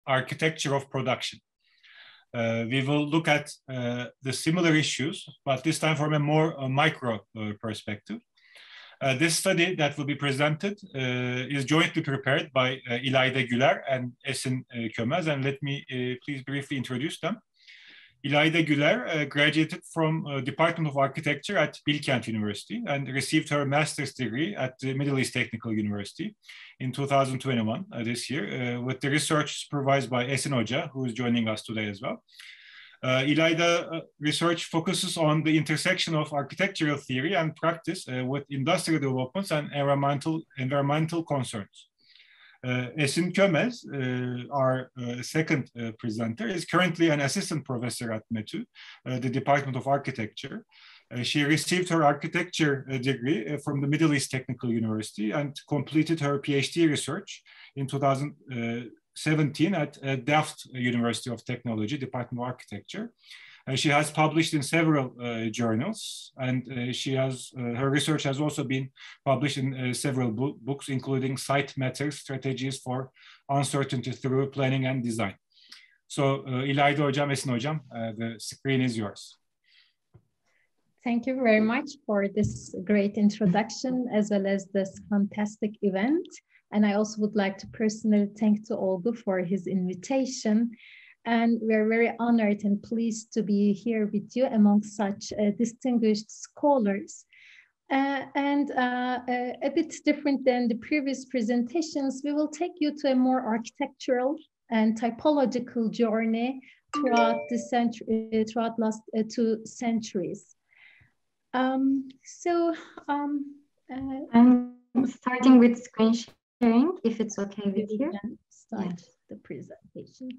architecture of production. We will look at the similar issues, but this time from a more micro perspective. This study that will be presented is jointly prepared by İlayda Güler and Esin Kömez, and let me please briefly introduce them. İlayda Güler graduated from Department of Architecture at Bilkent University and received her master's degree at the Middle East Technical University in 2021, this year, with the research supervised by Esin Hoca, who is joining us today as well. İlayda research focuses on the intersection of architectural theory and practice with industrial developments and environmental concerns. Esin Kömez, our second presenter, is currently an assistant professor at METÜ, the Department of Architecture. She received her architecture degree from the Middle East Technical University and completed her PhD research in 2017 at Delft University of Technology, Department of Architecture. She has published in several journals, and her research has also been published in several books, including Site Matters, Strategies for Uncertainty Through Planning and Design. So, İlayda Hocam, Esin Hocam, the screen is yours. Thank you very much for this great introduction, as well as this fantastic event. And I also would like to personally thank to Olgu for his invitation. And we're very honored and pleased to be here with you among such distinguished scholars. A bit different than the previous presentations, we will take you to a more architectural and typological journey throughout the last 2 centuries. I'm starting with screen sharing, if it's okay with you. Start the presentation.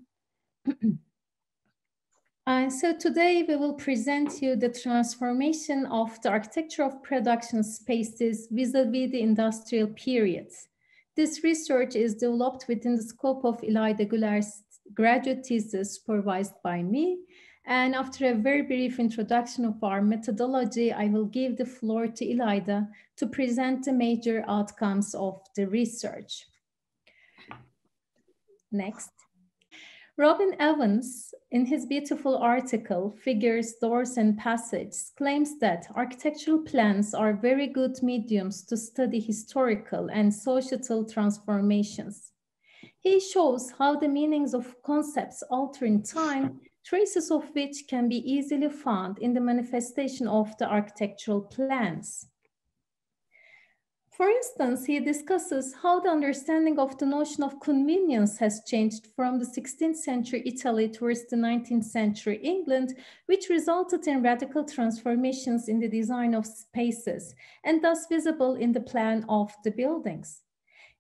So today we will present you the transformation of the architecture of production spaces vis-a-vis the industrial periods. This research is developed within the scope of İlayda Güler's graduate thesis supervised by me. And after a very brief introduction of our methodology, I will give the floor to İlayda to present the major outcomes of the research. Next. Robin Evans, in his beautiful article, Figures, Doors and Passages, claims that architectural plans are very good mediums to study historical and societal transformations. He shows how the meanings of concepts alter in time, traces of which can be easily found in the manifestation of the architectural plans. For instance, he discusses how the understanding of the notion of convenience has changed from the 16th century Italy towards the 19th century England, which resulted in radical transformations in the design of spaces and thus visible in the plan of the buildings.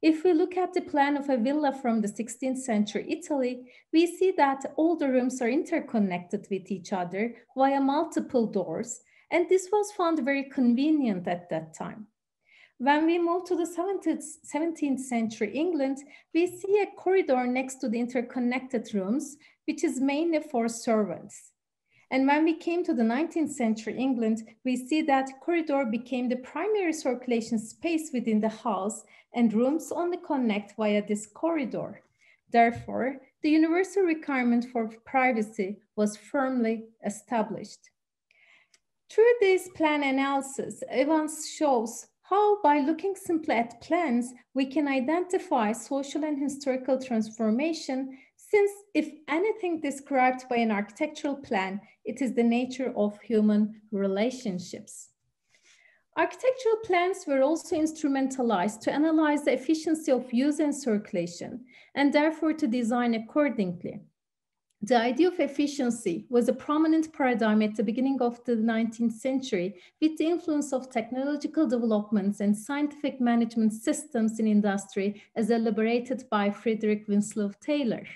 If we look at the plan of a villa from the 16th century Italy, we see that all the rooms are interconnected with each other via multiple doors, and this was found very convenient at that time. When we move to the 17th century England, we see a corridor next to the interconnected rooms, which is mainly for servants. And when we came to the 19th century England, we see that corridor became the primary circulation space within the house, and rooms only connect via this corridor. Therefore, the universal requirement for privacy was firmly established. Through this plan analysis, Evans shows how, by looking simply at plans, we can identify social and historical transformation, since if anything described by an architectural plan, it is the nature of human relationships. Architectural plans were also instrumentalized to analyze the efficiency of use and circulation, and therefore to design accordingly. The idea of efficiency was a prominent paradigm at the beginning of the 19th century with the influence of technological developments and scientific management systems in industry as elaborated by Frederick Winslow Taylor.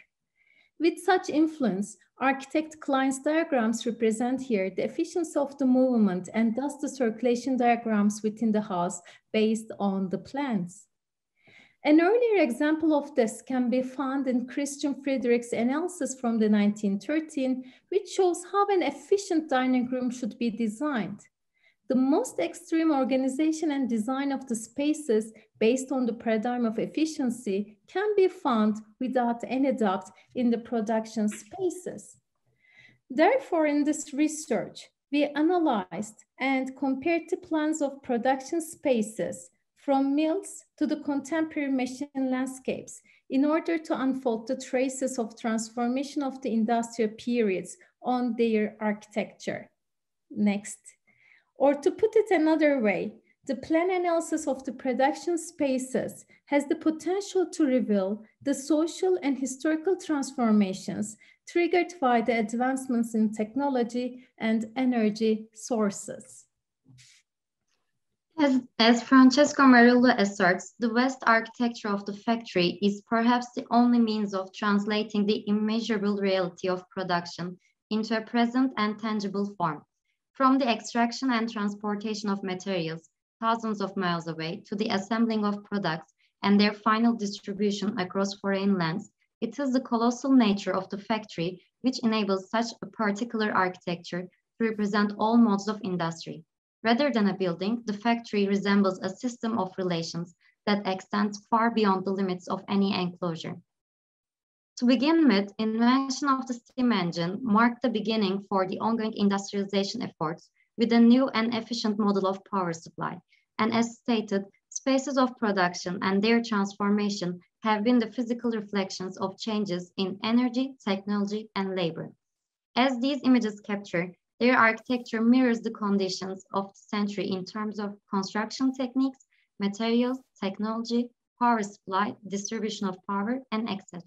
With such influence, architect Klein's diagrams represent here the efficiency of the movement and thus the circulation diagrams within the house based on the plans. An earlier example of this can be found in Christian Friedrich's analysis from the 1913, which shows how an efficient dining room should be designed. The most extreme organization and design of the spaces based on the paradigm of efficiency can be found without any doubt in the production spaces. Therefore, in this research, we analyzed and compared the plans of production spaces from mills to the contemporary machine landscapes in order to unfold the traces of transformation of the industrial periods on their architecture. Next. Or to put it another way, the plan analysis of the production spaces has the potential to reveal the social and historical transformations triggered by the advancements in technology and energy sources. As Francesco Marillo asserts, the West architecture of the factory is perhaps the only means of translating the immeasurable reality of production into a present and tangible form. From the extraction and transportation of materials thousands of miles away to the assembling of products and their final distribution across foreign lands, it is the colossal nature of the factory which enables such a particular architecture to represent all modes of industry. Rather than a building, the factory resembles a system of relations that extends far beyond the limits of any enclosure. To begin with, invention of the steam engine marked the beginning for the ongoing industrialization efforts with a new and efficient model of power supply. And as stated, spaces of production and their transformation have been the physical reflections of changes in energy, technology, and labor. As these images capture, their architecture mirrors the conditions of the century in terms of construction techniques, materials, technology, power supply, distribution of power, and etc.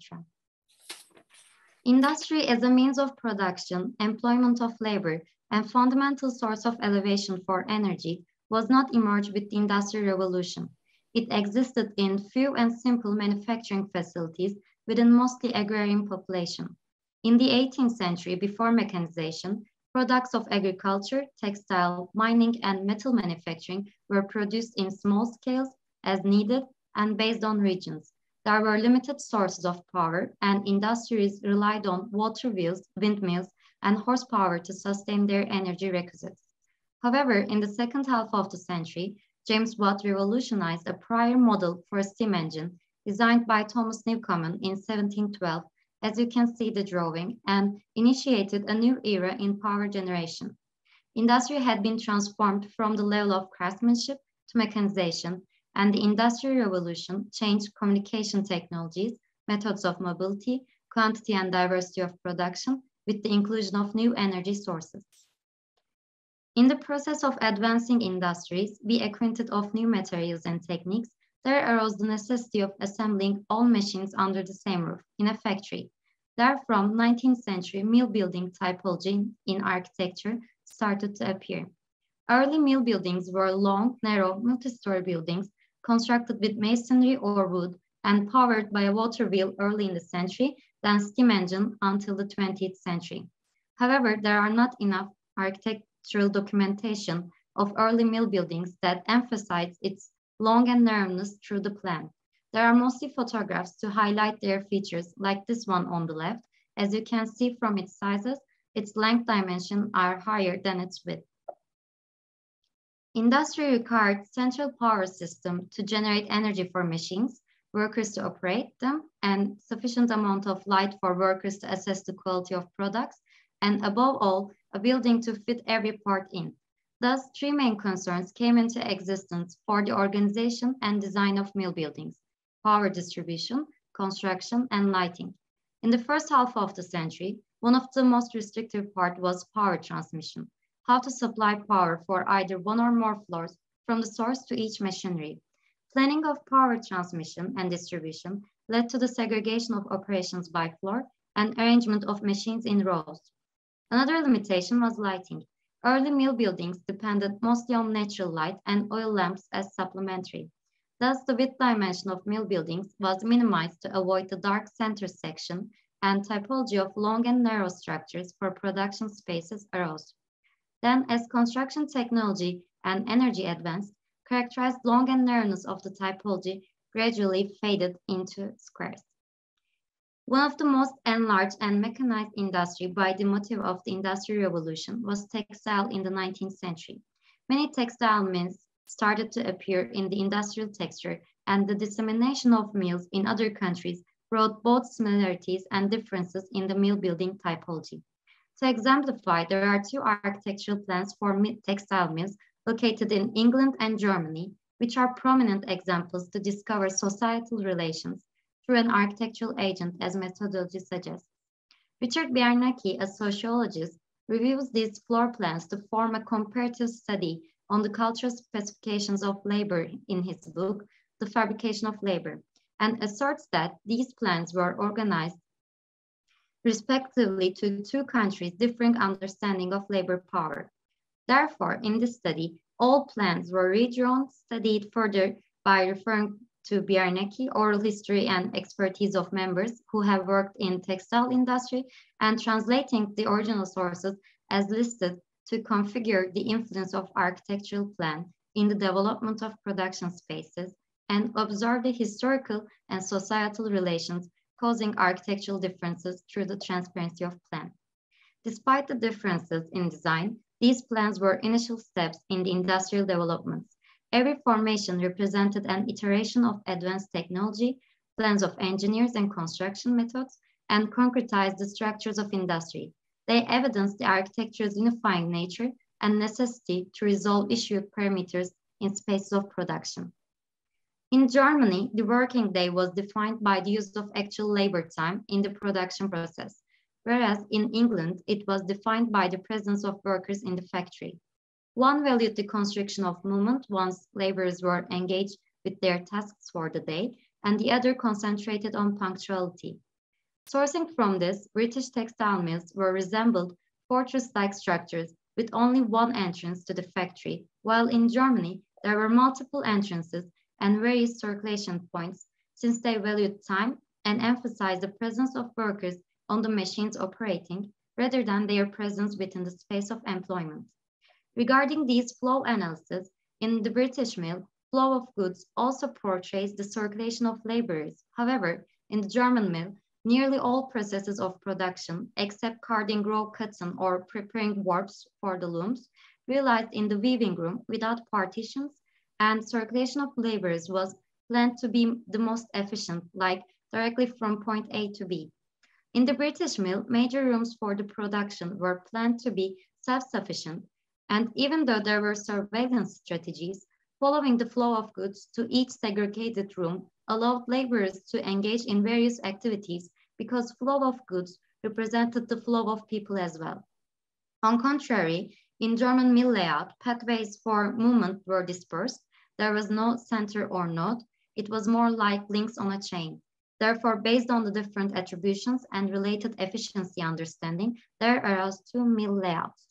Industry as a means of production, employment of labor, and fundamental source of elevation for energy was not emerged with the Industrial Revolution. It existed in few and simple manufacturing facilities within mostly agrarian population. In the 18th century, before mechanization, products of agriculture, textile, mining, and metal manufacturing were produced in small scales as needed and based on regions. There were limited sources of power, and industries relied on water wheels, windmills, and horsepower to sustain their energy requisites. However, in the second half of the century, James Watt revolutionized a prior model for a steam engine designed by Thomas Newcomen in 1712, as you can see the drawing, and initiated a new era in power generation. Industry had been transformed from the level of craftsmanship to mechanization, and the Industrial Revolution changed communication technologies, methods of mobility, quantity and diversity of production, with the inclusion of new energy sources. In the process of advancing industries, be acquainted of new materials and techniques, there arose the necessity of assembling all machines under the same roof in a factory. Therefrom, 19th century mill building typology in architecture started to appear. Early mill buildings were long, narrow, multi-story buildings constructed with masonry or wood and powered by a water wheel early in the century, then steam engine until the 20th century. However, there are not enough architectural documentation of early mill buildings that emphasize its long and narrowness through the plan. There are mostly photographs to highlight their features, like this one on the left. As you can see from its sizes, its length dimensions are higher than its width. Industry required central power system to generate energy for machines, workers to operate them, and sufficient amount of light for workers to assess the quality of products, and above all, a building to fit every part in. Thus, three main concerns came into existence for the organization and design of mill buildings: power distribution, construction, and lighting. In the first half of the century, one of the most restrictive parts was power transmission, how to supply power for either one or more floors from the source to each machinery. Planning of power transmission and distribution led to the segregation of operations by floor and arrangement of machines in rows. Another limitation was lighting. Early mill buildings depended mostly on natural light and oil lamps as supplementary. Thus, the width dimension of mill buildings was minimized to avoid the dark center section, and typology of long and narrow structures for production spaces arose. Then, as construction technology and energy advanced, characterized long and narrowness of the typology gradually faded into squares. One of the most enlarged and mechanized industry by the motive of the Industrial Revolution was textile in the 19th century. Many textile mills started to appear in the industrial texture and the dissemination of mills in other countries brought both similarities and differences in the mill building typology. To exemplify, there are two architectural plans for textile mills located in England and Germany, which are prominent examples to discover societal relations through an architectural agent as methodology suggests. Richard Biernacki, a sociologist, reviews these floor plans to form a comparative study on the cultural specifications of labor in his book, The Fabrication of Labor, and asserts that these plans were organized respectively to two countries' differing understanding of labor power. Therefore, in this study, all plans were redrawn, studied further by referring to Biernacki, oral history and expertise of members who have worked in textile industry, and translating the original sources as listed to configure the influence of architectural plan in the development of production spaces and observe the historical and societal relations causing architectural differences through the transparency of plan. Despite the differences in design, these plans were initial steps in the industrial developments. Every formation represented an iteration of advanced technology, plans of engineers and construction methods, and concretized the structures of industry. They evidenced the architecture's unifying nature and necessity to resolve issue parameters in spaces of production. In Germany, the working day was defined by the use of actual labor time in the production process, whereas in England, it was defined by the presence of workers in the factory. One valued the construction of movement once laborers were engaged with their tasks for the day, and the other concentrated on punctuality. Sourcing from this, British textile mills were resembled fortress-like structures with only one entrance to the factory, while in Germany, there were multiple entrances and various circulation points, since they valued time and emphasized the presence of workers on the machines operating rather than their presence within the space of employment. Regarding these flow analysis, in the British mill, flow of goods also portrays the circulation of laborers. However, in the German mill, nearly all processes of production, except carding raw cotton or preparing warps for the looms, realized in the weaving room without partitions, and circulation of laborers was planned to be the most efficient, like directly from point A to B. In the British mill, major rooms for the production were planned to be self-sufficient, and even though there were surveillance strategies, following the flow of goods to each segregated room allowed laborers to engage in various activities because flow of goods represented the flow of people as well. On contrary, in German mill layout, pathways for movement were dispersed. There was no center or node. It was more like links on a chain. Therefore, based on the different attributions and related efficiency understanding, there arose two mill layouts.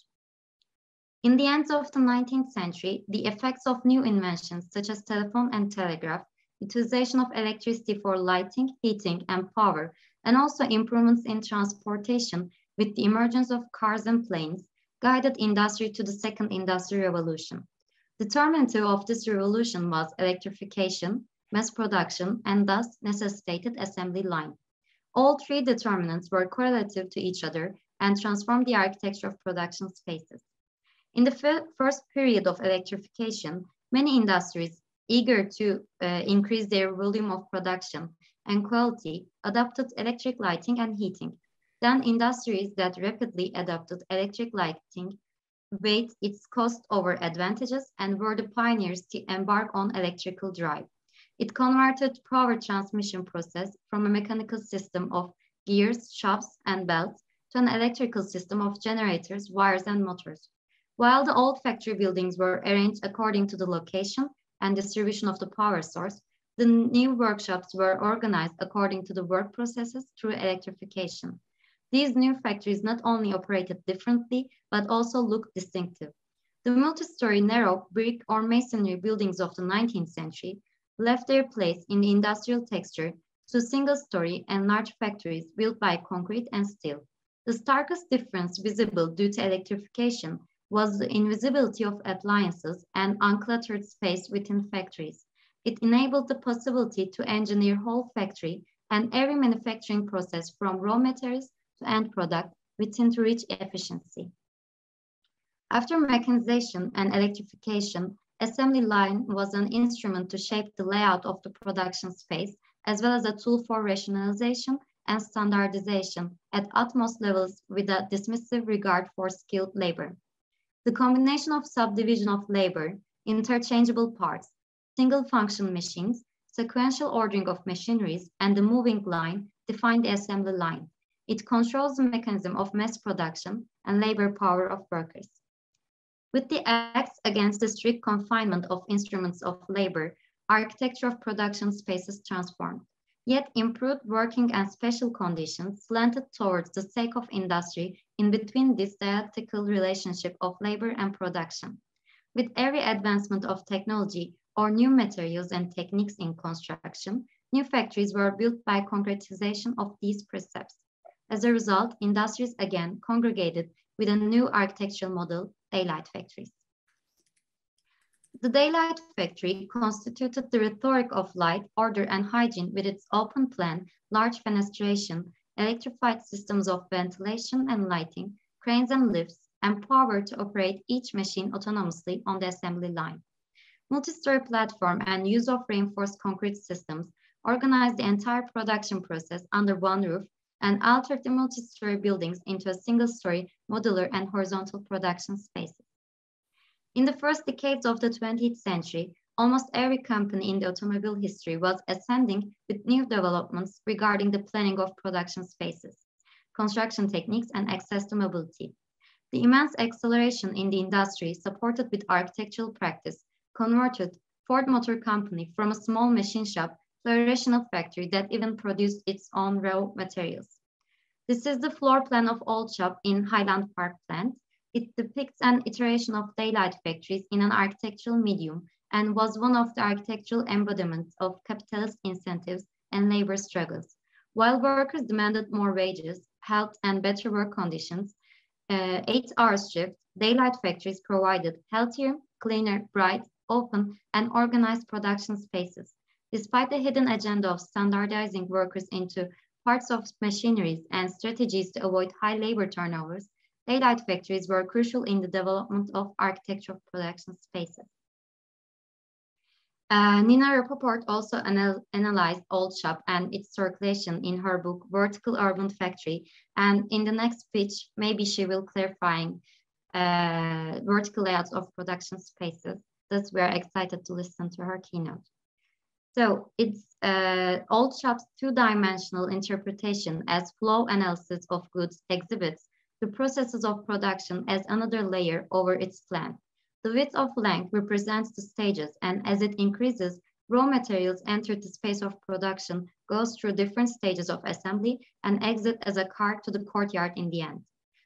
In the end of the 19th century, the effects of new inventions such as telephone and telegraph, utilization of electricity for lighting, heating, and power, and also improvements in transportation with the emergence of cars and planes, guided industry to the second industrial revolution. Determinative of this revolution was electrification, mass production, and thus necessitated assembly line. All three determinants were correlative to each other and transformed the architecture of production spaces. In the first period of electrification, many industries eager to increase their volume of production and quality adopted electric lighting and heating. Then industries that rapidly adopted electric lighting weighed its cost over advantages and were the pioneers to embark on electrical drive. It converted power transmission process from a mechanical system of gears, shafts, and belts to an electrical system of generators, wires, and motors. While the old factory buildings were arranged according to the location and distribution of the power source, the new workshops were organized according to the work processes through electrification. These new factories not only operated differently, but also looked distinctive. The multi-story narrow brick or masonry buildings of the 19th century left their place in the industrial texture to single-story and large factories built by concrete and steel. The starkest difference visible due to electrification was the invisibility of appliances and uncluttered space within factories. It enabled the possibility to engineer whole factory and every manufacturing process from raw materials to end product within to reach efficiency. After mechanization and electrification, assembly line was an instrument to shape the layout of the production space, as well as a tool for rationalization and standardization at utmost levels with a dismissive regard for skilled labor. The combination of subdivision of labor, interchangeable parts, single function machines, sequential ordering of machineries, and the moving line define the assembly line. It controls the mechanism of mass production and labor power of workers. With the acts against the strict confinement of instruments of labor, architecture of production spaces transformed. Yet improved working and special conditions slanted towards the sake of industry in between this dialectical relationship of labor and production. With every advancement of technology or new materials and techniques in construction, new factories were built by concretization of these precepts. As a result, industries again congregated with a new architectural model, daylight factories. The daylight factory constituted the rhetoric of light, order, and hygiene with its open plan, large fenestration, electrified systems of ventilation and lighting, cranes and lifts, and power to operate each machine autonomously on the assembly line. Multi-story platform and use of reinforced concrete systems organized the entire production process under one roof and altered the multi-story buildings into a single-story, modular, and horizontal production spaces. In the first decades of the 20th century, almost every company in the automobile history was ascending with new developments regarding the planning of production spaces, construction techniques, and access to mobility. The immense acceleration in the industry, supported with architectural practice, converted Ford Motor Company from a small machine shop to a rational factory that even produced its own raw materials. This is the floor plan of Old Shop in Highland Park plant. It depicts an iteration of daylight factories in an architectural medium and was one of the architectural embodiments of capitalist incentives and labor struggles. While workers demanded more wages, health, and better work conditions, 8-hour shift, daylight factories provided healthier, cleaner, bright, open, and organized production spaces. Despite the hidden agenda of standardizing workers into parts of machineries and strategies to avoid high labor turnovers, daylight factories were crucial in the development of architectural production spaces. Nina Rappaport also analyzed Old Shop and its circulation in her book, Vertical Urban Factory. And in the next speech, maybe she will clarifying vertical layouts of production spaces. Thus, we're excited to listen to her keynote. So it's Old Shop's two-dimensional interpretation as flow analysis of goods exhibits the processes of production as another layer over its plan. The width of length represents the stages, and as it increases, raw materials enter the space of production, goes through different stages of assembly, and exit as a cart to the courtyard in the end.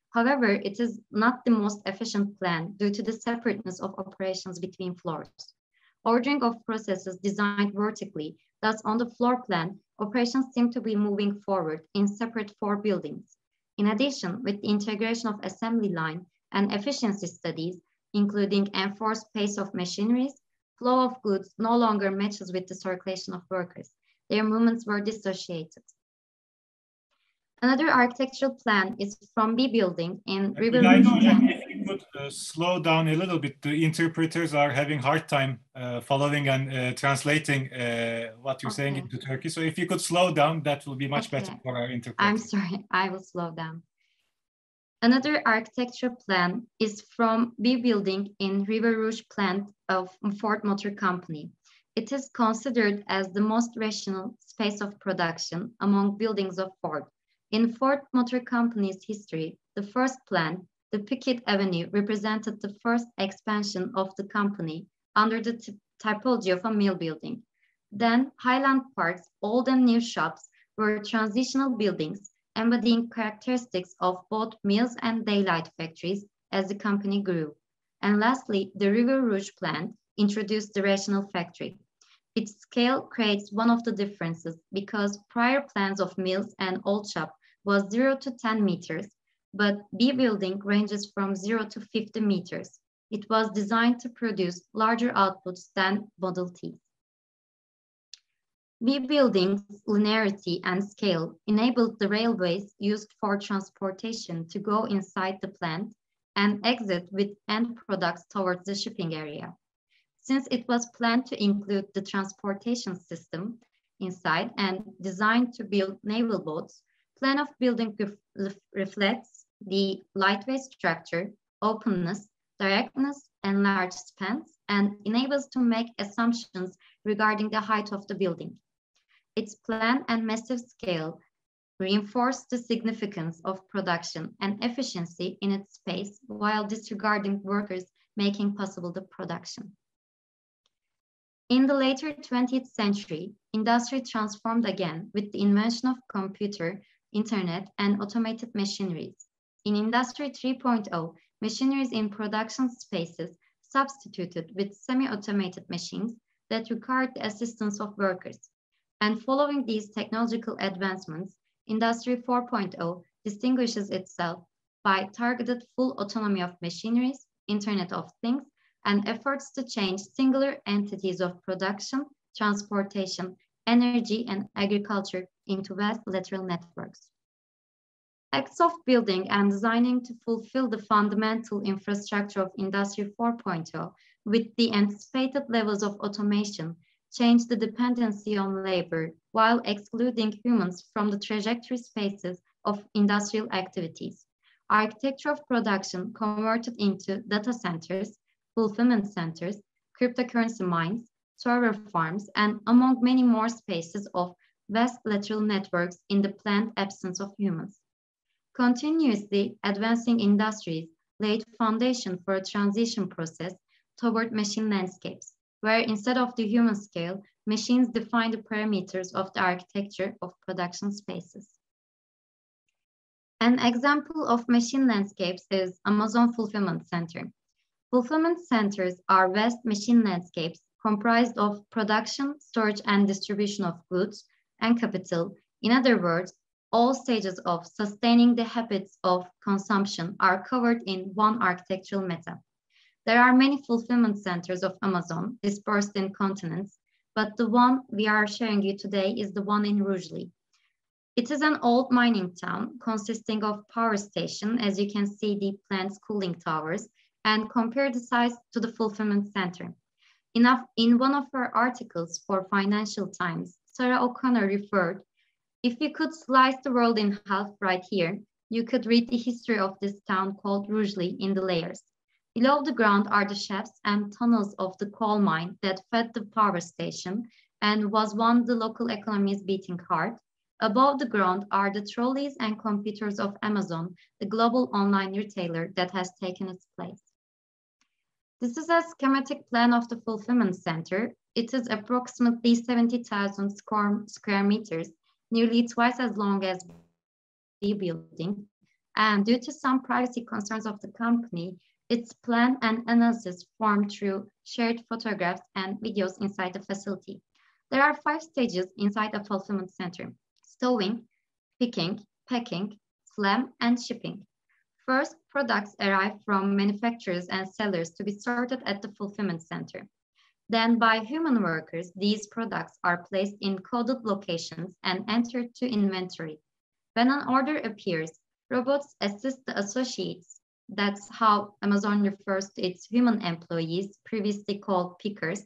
However, it is not the most efficient plan due to the separateness of operations between floors. Ordering of processes designed vertically, thus on the floor plan, operations seem to be moving forward in separate floor buildings. In addition, with the integration of assembly line and efficiency studies, including enforced pace of machineries, flow of goods no longer matches with the circulation of workers. Their movements were dissociated. Another architectural plan is from B building in River Rouge. If you could slow down a little bit, the interpreters are having a hard time following and translating what you're saying into Turkey. So if you could slow down, that will be much better for our interpreters. I'm sorry, I will slow down. Another architecture plan is from B building in River Rouge plant of Ford Motor Company. It is considered as the most rational space of production among buildings of Ford. In Ford Motor Company's history, the first plan, the Pickett Avenue, represented the first expansion of the company under the typology of a mill building. Then Highland Park's old and new shops were transitional buildings embodying characteristics of both mills and daylight factories as the company grew. And lastly, the River Rouge plan introduced the rational factory. Its scale creates one of the differences because prior plans of mills and old shop was 0 to 10 meters, but B building ranges from 0 to 50 meters. It was designed to produce larger outputs than Model T. B building's linearity and scale enabled the railways used for transportation to go inside the plant and exit with end products towards the shipping area. since it was planned to include the transportation system inside and designed to build naval boats. Plan of building reflects the lightweight structure, openness, directness, and large spans, and enables to make assumptions regarding the height of the building. Its plan and massive scale reinforce the significance of production and efficiency in its space while disregarding workers making possible the production. In the later 20th century, industry transformed again with the invention of computer, internet, and automated machineries. In Industry 3.0, machineries in production spaces substituted with semi-automated machines that required the assistance of workers. And following these technological advancements, Industry 4.0 distinguishes itself by targeted full autonomy of machineries, Internet of Things, and efforts to change singular entities of production, transportation, energy, and agriculture into vast lateral networks. Acts of building and designing to fulfill the fundamental infrastructure of Industry 4.0 with the anticipated levels of automation change the dependency on labor while excluding humans from the trajectory spaces of industrial activities. Architecture of production converted into data centers, fulfillment centers, cryptocurrency mines, server farms, and among many more spaces of vast lateral networks in the planned absence of humans. Continuously advancing industries laid foundation for a transition process toward machine landscapes, where instead of the human scale, machines define the parameters of the architecture of production spaces. An example of machine landscapes is Amazon Fulfillment Center. Fulfillment centers are vast machine landscapes comprised of production, storage, and distribution of goods and capital. In other words, all stages of sustaining the habits of consumption are covered in one architectural meta. There are many fulfillment centers of Amazon dispersed in continents, but the one we are sharing you today is the one in Rujli. It is an old mining town consisting of power station, as you can see the plant's cooling towers, and compare the size to the fulfillment center. In one of her articles for Financial Times, Sarah O'Connor referred, "If you could slice the world in half right here, you could read the history of this town called Rujli in the layers. Below the ground are the shafts and tunnels of the coal mine that fed the power station and was one the local economy's beating heart. Above the ground are the trolleys and computers of Amazon, the global online retailer that has taken its place." This is a schematic plan of the fulfillment center. It is approximately 70,000 square meters, nearly twice as long as the building. And due to some privacy concerns of the company, its plan and analysis formed through shared photographs and videos inside the facility. There are 5 stages inside a fulfillment center: stowing, picking, packing, slam, and shipping. First, products arrive from manufacturers and sellers to be sorted at the fulfillment center. Then by human workers, these products are placed in coded locations and entered to inventory. When an order appears, robots assist the associates. That's how Amazon refers to its human employees, previously called pickers,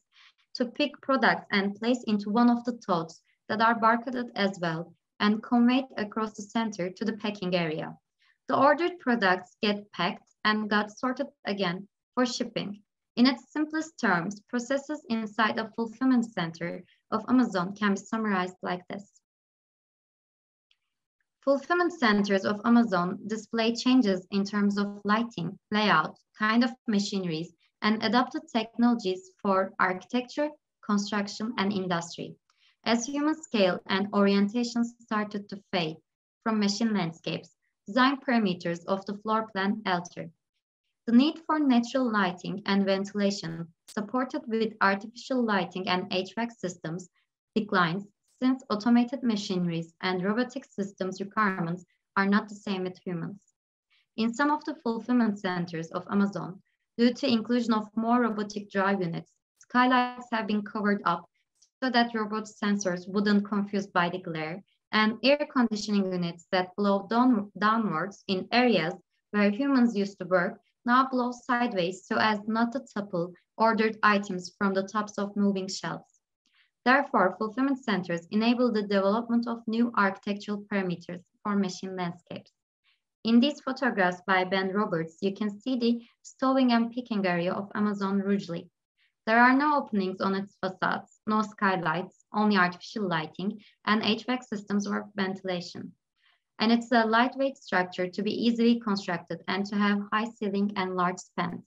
to pick products and place into one of the totes that are barcoded as well and conveyed across the center to the packing area. The ordered products get packed and got sorted again for shipping. In its simplest terms, processes inside a fulfillment center of Amazon can be summarized like this. Fulfillment centers of Amazon display changes in terms of lighting, layout, kind of machineries, and adapted technologies for architecture, construction, and industry. As human scale and orientation started to fade from machine landscapes, design parameters of the floor plan altered. The need for natural lighting and ventilation, supported with artificial lighting and HVAC systems, declines since automated machineries and robotic systems requirements are not the same with humans. In some of the fulfillment centers of Amazon, due to inclusion of more robotic drive units, skylights have been covered up so that robot sensors wouldn't confuse by the glare, and air conditioning units that blow downwards in areas where humans used to work now blows sideways so as not to topple ordered items from the tops of moving shelves. Therefore, fulfillment centers enable the development of new architectural parameters for machine landscapes. In these photographs by Ben Roberts, you can see the stowing and picking area of Amazon Rougeley. There are no openings on its facades, no skylights, only artificial lighting, and HVAC systems for ventilation. And it's a lightweight structure to be easily constructed and to have high ceiling and large spans.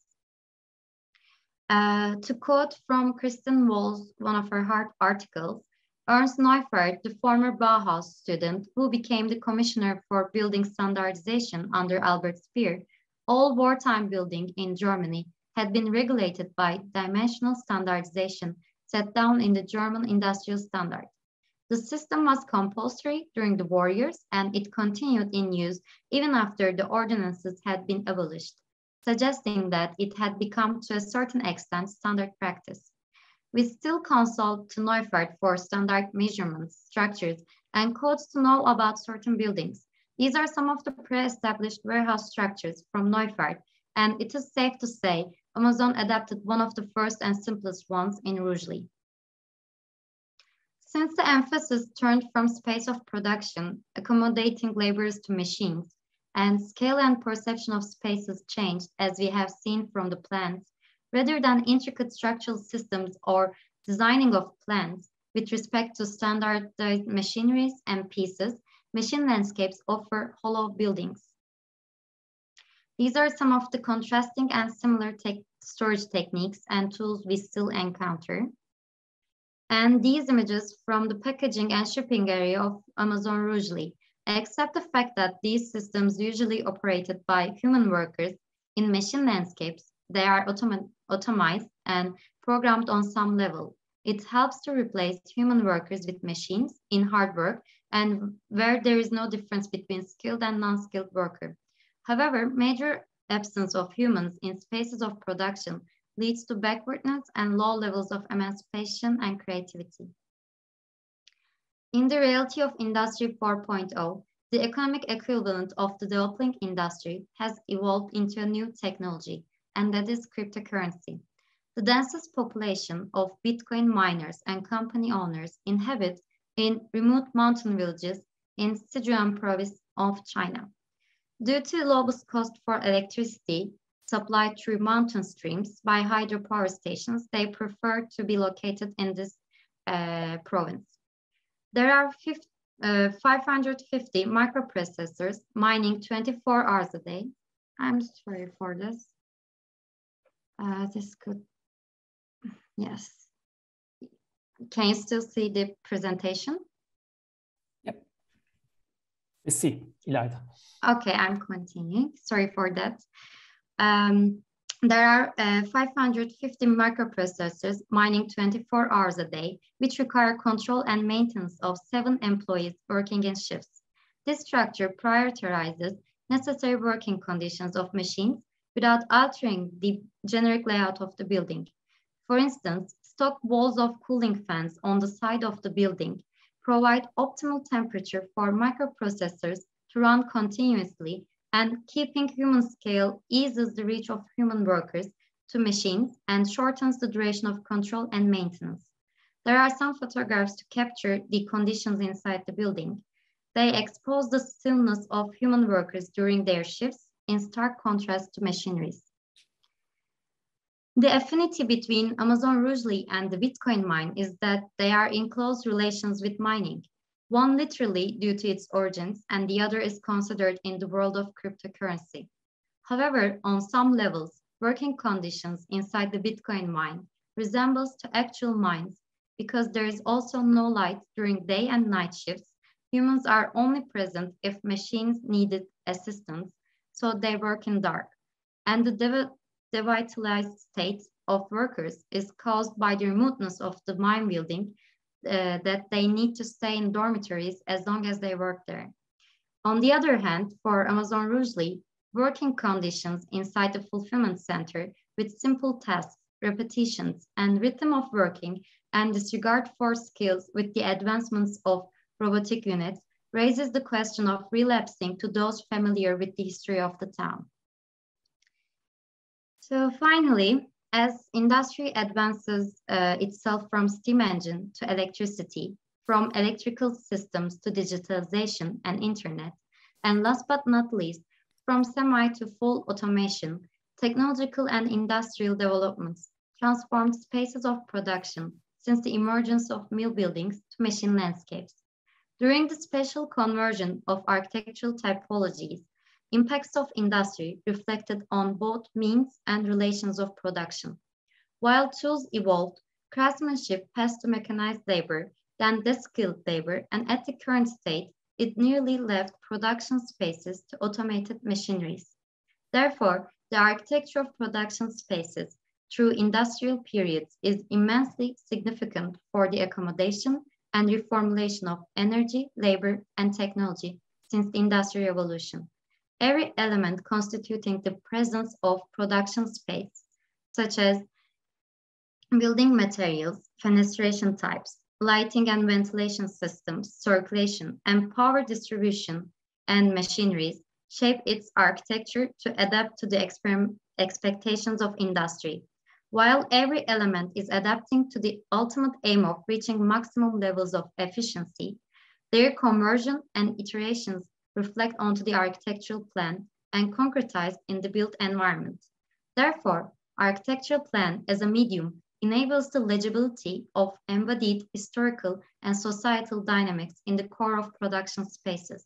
To quote from Kristen Wall's one of her articles, Ernst Neufeld, the former Bauhaus student who became the commissioner for building standardization under Albert Speer, all wartime building in Germany had been regulated by dimensional standardization set down in the German industrial standard. The system was compulsory during the war years, and it continued in use even after the ordinances had been abolished, suggesting that it had become to a certain extent standard practice. We still consult to Neufeld for standard measurements, structures, and codes to know about certain buildings. These are some of the pre-established warehouse structures from Neufeld, and it is safe to say Amazon adapted one of the first and simplest ones in Rougeley. Since the emphasis turned from space of production, accommodating laborers to machines, and scale and perception of spaces changed, as we have seen from the plans, rather than intricate structural systems or designing of plans with respect to standardized machineries and pieces, machine landscapes offer hollow buildings. These are some of the contrasting and similar storage techniques and tools we still encounter. And these images from the packaging and shipping area of Amazon Rougeley, except the fact that these systems usually operated by human workers in machine landscapes, they are automized and programmed on some level. It helps to replace human workers with machines in hard work and where there is no difference between skilled and non-skilled worker. However, major absence of humans in spaces of production leads to backwardness and low levels of emancipation and creativity. In the reality of Industry 4.0, the economic equivalent of the developing industry has evolved into a new technology, and that is cryptocurrency. The densest population of Bitcoin miners and company owners inhabit in remote mountain villages in Sichuan province of China. Due to lowest cost for electricity supplied through mountain streams by hydropower stations, they prefer to be located in this province. There are 550 microprocessors mining 24 hours a day. I'm sorry for this. This could, yes. Can you still see the presentation? Yep. I see, İlayda. Okay, I'm continuing. Sorry for that. There are 550 microprocessors mining 24 hours a day, which require control and maintenance of 7 employees working in shifts. This structure prioritizes necessary working conditions of machines without altering the generic layout of the building. For instance, stock walls of cooling fans on the side of the building provide optimal temperature for microprocessors to run continuously, and keeping human scale eases the reach of human workers to machines and shortens the duration of control and maintenance. There are some photographs to capture the conditions inside the building. They expose the stillness of human workers during their shifts in stark contrast to machineries. The affinity between Amazon Rougeley and the Bitcoin mine is that they are in close relations with mining. One literally due to its origins, and the other is considered in the world of cryptocurrency. However, on some levels, working conditions inside the Bitcoin mine resembles to actual mines because there is also no light during day and night shifts. Humans are only present if machines needed assistance, so they work in dark. And the devitalized state of workers is caused by the remoteness of the mine building that they need to stay in dormitories as long as they work there. On the other hand, for Amazon Rougeley, working conditions inside the fulfillment center with simple tasks, repetitions, and rhythm of working and disregard for skills with the advancements of robotic units raises the question of relapsing to those familiar with the history of the town. So finally, as industry advances itself from steam engine to electricity, from electrical systems to digitalization and internet, and last but not least, from semi to full automation, technological and industrial developments transformed spaces of production since the emergence of mill buildings to machine landscapes. During the spatial conversion of architectural typologies, impacts of industry reflected on both means and relations of production. While tools evolved, craftsmanship passed to mechanized labor, then de-skilled labor, and at the current state, it nearly left production spaces to automated machineries. Therefore, the architecture of production spaces through industrial periods is immensely significant for the accommodation and reformulation of energy, labor, and technology since the Industrial Revolution. Every element constituting the presence of production space, such as building materials, fenestration types, lighting and ventilation systems, circulation, and power distribution and machineries, shape its architecture to adapt to the expectations of industry. While every element is adapting to the ultimate aim of reaching maximum levels of efficiency, their conversion and iterations reflect onto the architectural plan and concretize in the built environment. Therefore, architectural plan as a medium enables the legibility of embodied historical and societal dynamics in the core of production spaces.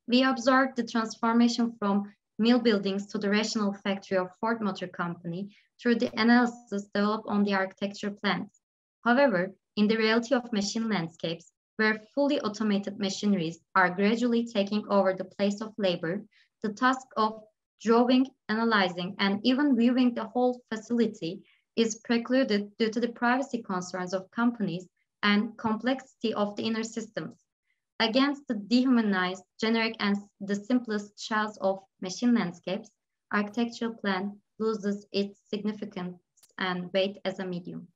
We observed the transformation from mill buildings to the rational factory of Ford Motor Company through the analysis developed on the architecture plans. However, in the reality of machine landscapes, where fully automated machineries are gradually taking over the place of labor, the task of drawing, analyzing, and even viewing the whole facility is precluded due to the privacy concerns of companies and complexity of the inner systems. Against the dehumanized, generic, and the simplest shells of machine landscapes, architectural plan loses its significance and weight as a medium.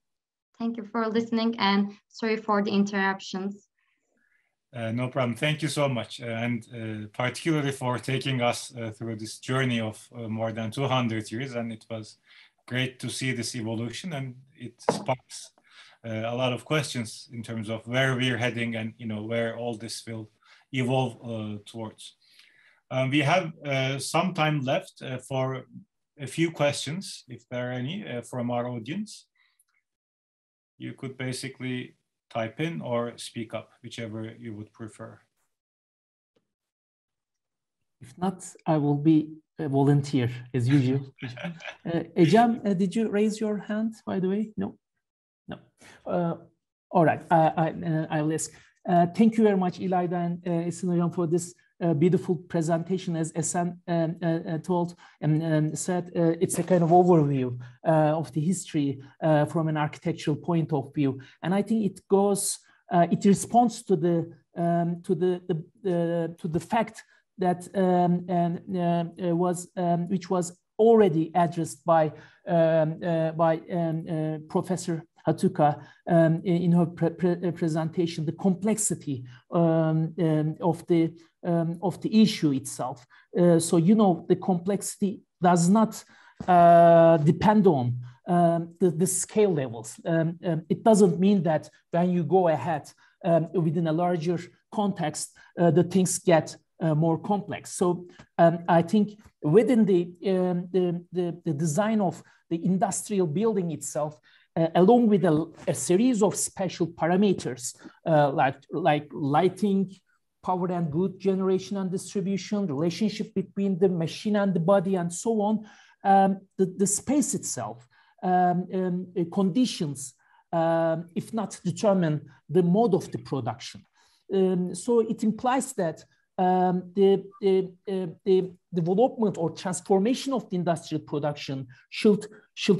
Thank you for listening and sorry for the interruptions. No problem. Thank you so much. And particularly for taking us through this journey of more than 200 years. And it was great to see this evolution, and it sparks a lot of questions in terms of where we're heading and where all this will evolve towards. We have some time left for a few questions, if there are any, from our audience. You could basically type in or speak up, whichever you would prefer. If not, I will be a volunteer as usual. Ecem, did you raise your hand, by the way? No? No. All right, I'll ask. Thank you very much, İlayda and Esin, for this beautiful presentation. As Esin told and said, it's a kind of overview of the history from an architectural point of view, and I think it goes, it responds to the fact that which was already addressed by Professor Hatuka in her presentation, the complexity of the issue itself. So the complexity does not depend on the scale levels. It doesn't mean that when you go ahead within a larger context, the things get more complex. So I think within the design of the industrial building itself, along with a series of special parameters like lighting, power and good generation and distribution, relationship between the machine and the body, and so on, the space itself conditions, if not determine, the mode of the production. So it implies that the development or transformation of the industrial production should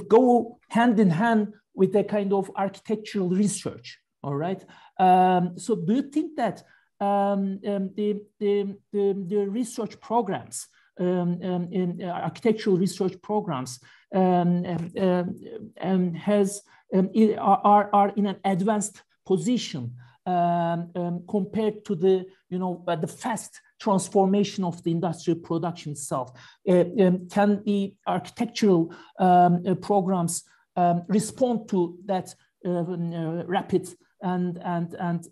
go hand in hand with a kind of architectural research. All right. So do you think that the research programs, in architectural research programs, are in an advanced position compared to the fast transformation of the industrial production itself? Can the architectural programs respond to that rapid and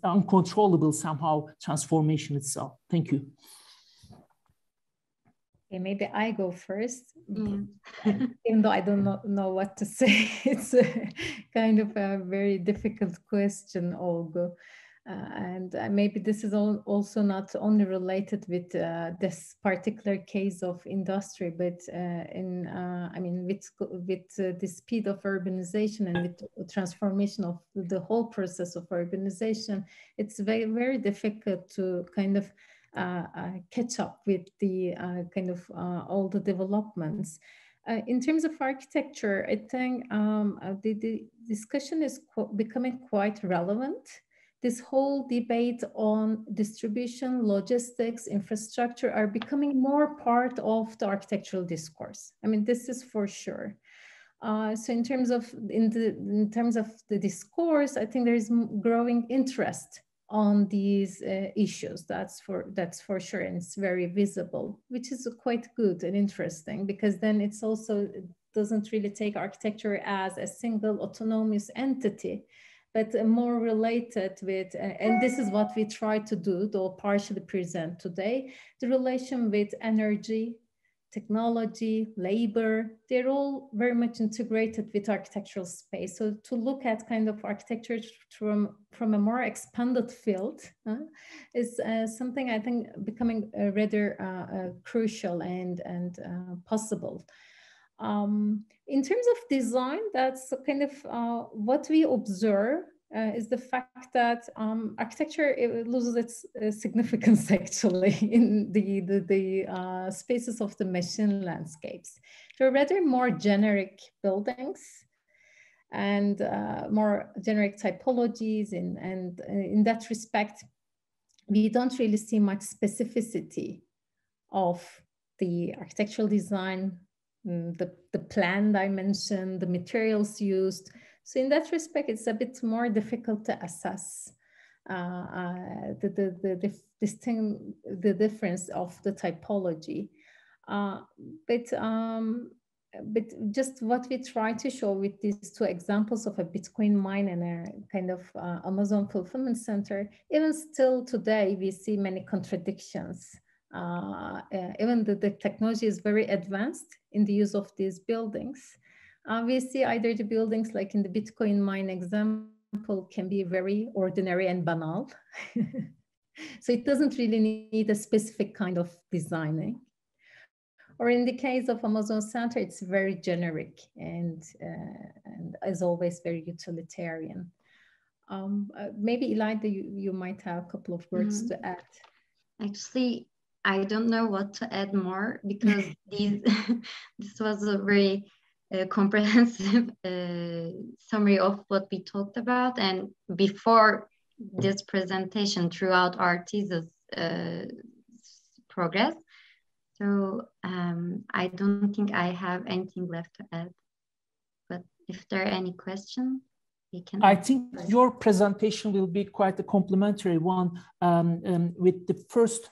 uncontrollable somehow transformation itself? Thank you. Okay, maybe I go first, even though I don't know what to say. It's kind of a very difficult question, Olga. And maybe this is also not only related with this particular case of industry, but I mean, with the speed of urbanization and with transformation of the whole process of urbanization, it's very, very difficult to kind of catch up with the kind of all the developments. In terms of architecture, I think the discussion is becoming quite relevant. This whole debate on distribution, logistics, infrastructure are becoming more part of the architectural discourse. I mean, this is for sure. So in terms of the discourse, I think there is growing interest on these issues. That's for sure, and it's very visible, which is quite good and interesting, because then it doesn't really take architecture as a single autonomous entity, but more related with, and this is what we try to do, though partially present today, the relation with energy, technology, labor, they're all very much integrated with architectural space. So to look at kind of architecture from a more expanded field is something I think becoming rather crucial and possible. In terms of design, that's kind of what we observe is the fact that architecture loses its significance actually in the spaces of the machine landscapes. There are rather more generic buildings and more generic typologies, and in that respect, we don't really see much specificity of the architectural design, the plan dimension, the materials used. So in that respect, it's a bit more difficult to assess the difference of the typology. But just what we try to show with these two examples of a Bitcoin mine and a kind of Amazon fulfillment center, even still today, we see many contradictions. Even the technology is very advanced in the use of these buildings. We see either the buildings like in the Bitcoin mine example can be very ordinary and banal. So it doesn't really need a specific kind of designing. Or in the case of Amazon Center, it's very generic and as always, very utilitarian. Maybe Ilayda, you might have a couple of words to add. Actually, I don't know what to add more, because this was a very comprehensive summary of what we talked about. And before this presentation, throughout our thesis progress. So I don't think I have anything left to add. But if there are any questions, we can. I think your presentation will be quite a complementary one with the first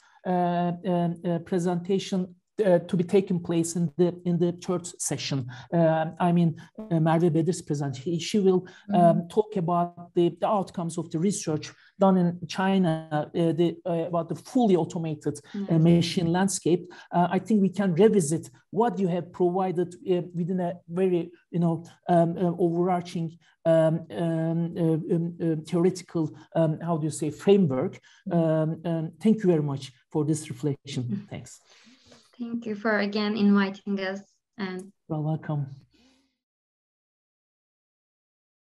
presentation to be taken place in the third session. I mean, Merve Bedir's presentation. She will talk about the outcomes of the research done in China about the fully automated machine landscape. I think we can revisit what you have provided within a very overarching theoretical how do you say framework. Thank you very much for this reflection. Thanks. Thank you for again inviting us. And you're welcome.